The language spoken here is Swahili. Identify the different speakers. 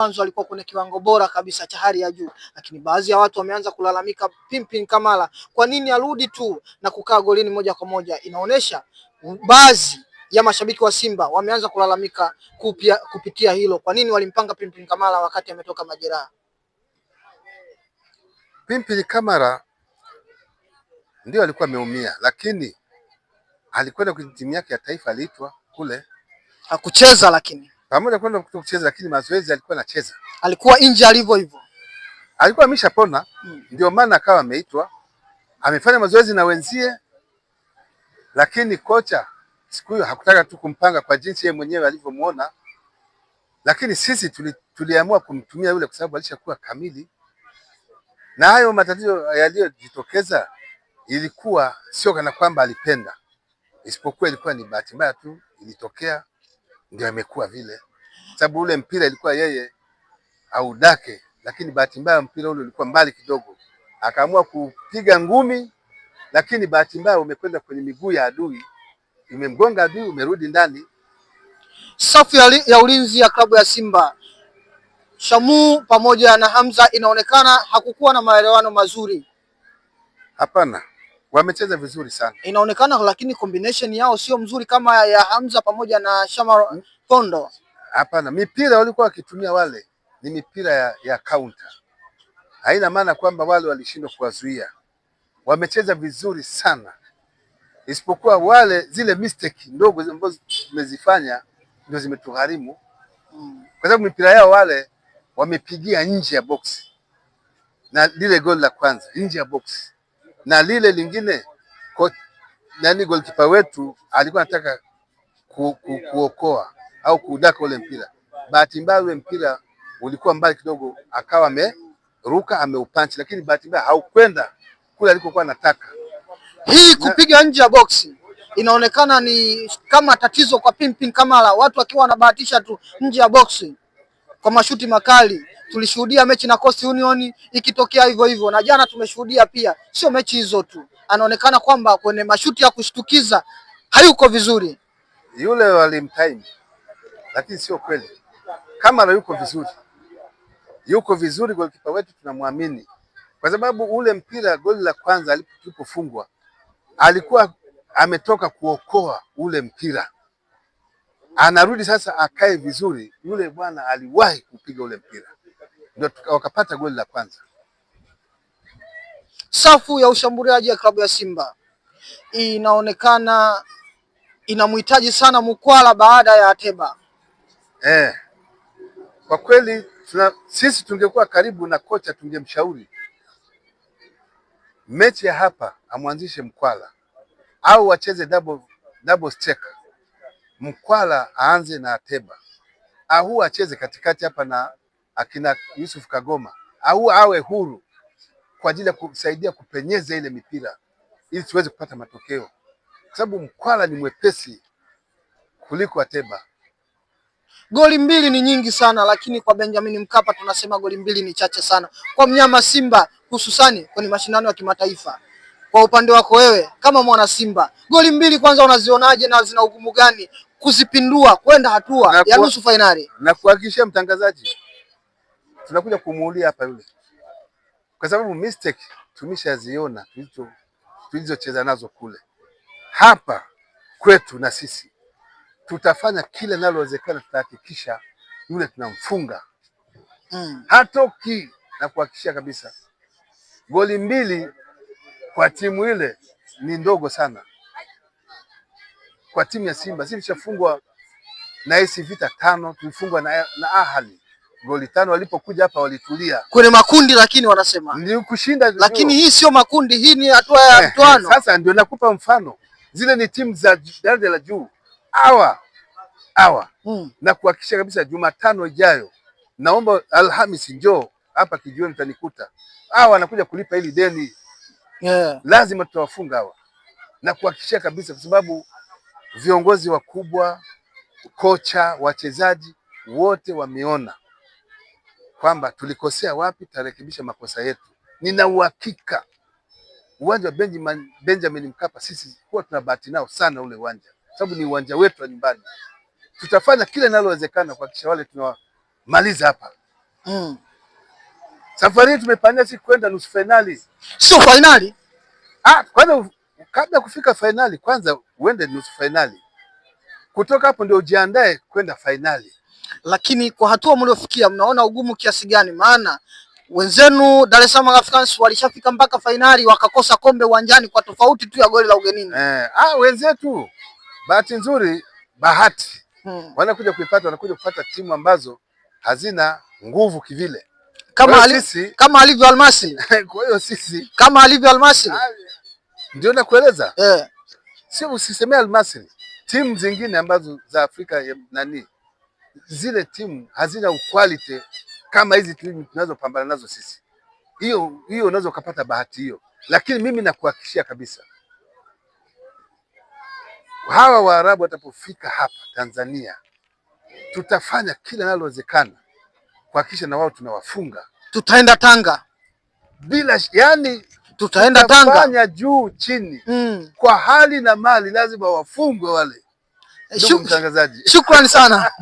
Speaker 1: mwanzo alikuwa kwenye kiwango bora kabisa cha hali ya juu, lakini baadhi ya watu wameanza kulalamika Pimpin Kamara, kwa nini arudi tu na kukaa golini moja kwa moja? Inaonesha baadhi ya mashabiki wa Simba wameanza kulalamika kupitia hilo. Kwa nini walimpanga Pimpin Kamara wakati ametoka majeraha?
Speaker 2: Pimpin Kamara ndio alikuwa ameumia, lakini alikwenda kwenye timu yake ya taifa, aliitwa kule.
Speaker 1: Hakucheza, lakini
Speaker 2: pamoja kwenda kucheza, lakini mazoezi alikuwa anacheza.
Speaker 1: Alikuwa nje alivyo hivyo.
Speaker 2: Alikuwa ameshapona, ndio maana akawa ameitwa. Amefanya mazoezi na wenzie, lakini kocha siku hiyo hakutaka tu kumpanga kwa jinsi yeye mwenyewe alivyomuona. Lakini sisi tuliamua kumtumia yule kwa sababu alishakuwa kamili. Na hayo matatizo yaliyojitokeza ilikuwa sio kana kwamba alipenda, isipokuwa ilikuwa ni bahati mbaya tu ilitokea, ndio amekuwa vile. Sababu ule mpira ilikuwa yeye au dake, lakini bahati mbaya mpira ule ulikuwa mbali kidogo, akaamua kupiga ngumi, lakini bahati mbaya umekwenda kwenye miguu ya adui, imemgonga adui, umerudi ndani.
Speaker 1: Safu ya ulinzi ya klabu ya Simba, Shamu pamoja na Hamza, inaonekana hakukuwa na maelewano mazuri.
Speaker 2: Hapana, wamecheza vizuri sana
Speaker 1: inaonekana, lakini combination yao sio mzuri kama ya Hamza pamoja na Shama Pondo.
Speaker 2: Hapana, mipira walikuwa wakitumia wale ni mipira ya counter. Haina maana kwamba wale walishindwa kuwazuia. Wamecheza vizuri sana, isipokuwa wale zile mistake ndogo ambazo tumezifanya ndio zimetugharimu. Kwa sababu mipira yao wale wamepigia nje ya box, na lile goli la kwanza nje ya box, na lile lingine goalkeeper wetu alikuwa anataka kuokoa au kudaka ule mpira. Bahati mbaya ule mpira ulikuwa mbali kidogo, akawa ameruka ameupanchi, lakini bahati mbaya haukwenda kule alikokuwa anataka.
Speaker 1: Hii kupiga nje ya box inaonekana ni kama tatizo kwa Pimpin Kamara, watu wakiwa wanabahatisha tu nje ya box kwa mashuti makali. Tulishuhudia mechi na Coast Union ikitokea hivyo hivyo, na jana tumeshuhudia pia. Sio mechi hizo tu, anaonekana kwamba kwenye mashuti ya kushtukiza hayuko vizuri.
Speaker 2: Yule walimtime, lakini sio kweli. Kamara yuko vizuri, goalkeeper wetu tunamwamini, kwa sababu ule mpira goli la kwanza alipofungwa alikuwa ametoka kuokoa ule mpira, anarudi sasa akae vizuri. Yule bwana aliwahi kupiga ule mpira, ndio wakapata goli la kwanza.
Speaker 1: Safu ya ushambuliaji ya klabu ya Simba inaonekana inamhitaji sana Mkwala baada ya Ateba.
Speaker 2: Kwa kweli sisi tungekuwa karibu na kocha, tungemshauri mechi ya hapa amwanzishe Mkwala au wacheze double striker. Mkwala aanze na Ateba, au acheze katikati hapa na akina Yusuf Kagoma, au awe huru kwa ajili ya kusaidia kupenyeza ile mipira ili tuweze kupata matokeo, kwa sababu Mkwala ni mwepesi kuliko Ateba.
Speaker 1: Goli mbili ni nyingi sana, lakini kwa Benjamin Mkapa tunasema goli mbili ni chache sana kwa mnyama Simba, hususani kwenye mashindano ya kimataifa. Kwa upande wako wewe kama mwana Simba, goli mbili kwanza unazionaje na zina ugumu gani kuzipindua kwenda hatua ya nusu finali?
Speaker 2: Na kuhakikishia mtangazaji, tunakuja kumuulia hapa yule, kwa sababu mistake tumeshaziona tulizocheza nazo kule. Hapa kwetu na sisi tutafanya kile linalowezekana, tutahakikisha yule tunamfunga. Hatoki, na kuhakikishia kabisa goli mbili kwa timu ile ni ndogo sana. Kwa timu ya Simba sisi tulishafungwa na AS Vita 5, tulifungwa na Ahali goli 5. Walipokuja hapa walitulia
Speaker 1: kwenye makundi, lakini wanasema
Speaker 2: ndio kushinda,
Speaker 1: lakini hii sio makundi, hii ni hatua ya mtoano.
Speaker 2: Sasa ndio nakupa mfano, zile ni timu za daraja la juu hawa. Na kuhakikisha kabisa Jumatano ijayo, naomba Alhamisi njoo hapa kijiweni, mtanikuta. Hawa wanakuja kulipa hili deni. Lazima tutawafunga hawa, na kuhakikisha kabisa, kwa sababu viongozi wakubwa, kocha, wachezaji wote wameona kwamba tulikosea wapi, tarekebisha makosa yetu. Nina uhakika uwanja wa Benjamin Mkapa sisi huwa tunabahati nao sana ule uwanja, sababu ni uwanja wetu wa nyumbani. Tutafanya kile linalowezekana kuhakikisha wale tunawamaliza hapa. Safari hii tumepania si kwenda nusu finali.
Speaker 1: Sio finali.
Speaker 2: Kwanza kabla kufika finali kwanza uende nusu finali. Kutoka hapo ndio ujiandae kwenda finali.
Speaker 1: Lakini kwa hatua mliofikia mnaona ugumu kiasi gani? Maana wenzenu Dar es Salaam Africans walishafika mpaka finali wakakosa kombe uwanjani kwa tofauti tu ya goli la ugenini.
Speaker 2: Wenzetu bahati nzuri wanakuja kupata timu ambazo hazina nguvu kivile.
Speaker 1: Kama alivyo Almasi.
Speaker 2: Kwa hiyo sisi
Speaker 1: kama alivyo Almasi.
Speaker 2: Ndio nakueleza. Sio usisemee Almasi. Timu zingine ambazo za Afrika zile timu hazina quality kama hizi timu tunazopambana nazo sisi. Hiyo unaweza kupata bahati hiyo. Lakini mimi nakuhakikishia kabisa hawa Waarabu watapofika hapa Tanzania tutafanya kila linalowezekana kuhakikisha na wao tunawafunga.
Speaker 1: Tutaenda Tanga. Tutaenda Tanga.
Speaker 2: Tutafanya juu chini. Kwa hali na mali lazima wafungwe wale. Ndugu mtangazaji.
Speaker 1: Shukrani sana.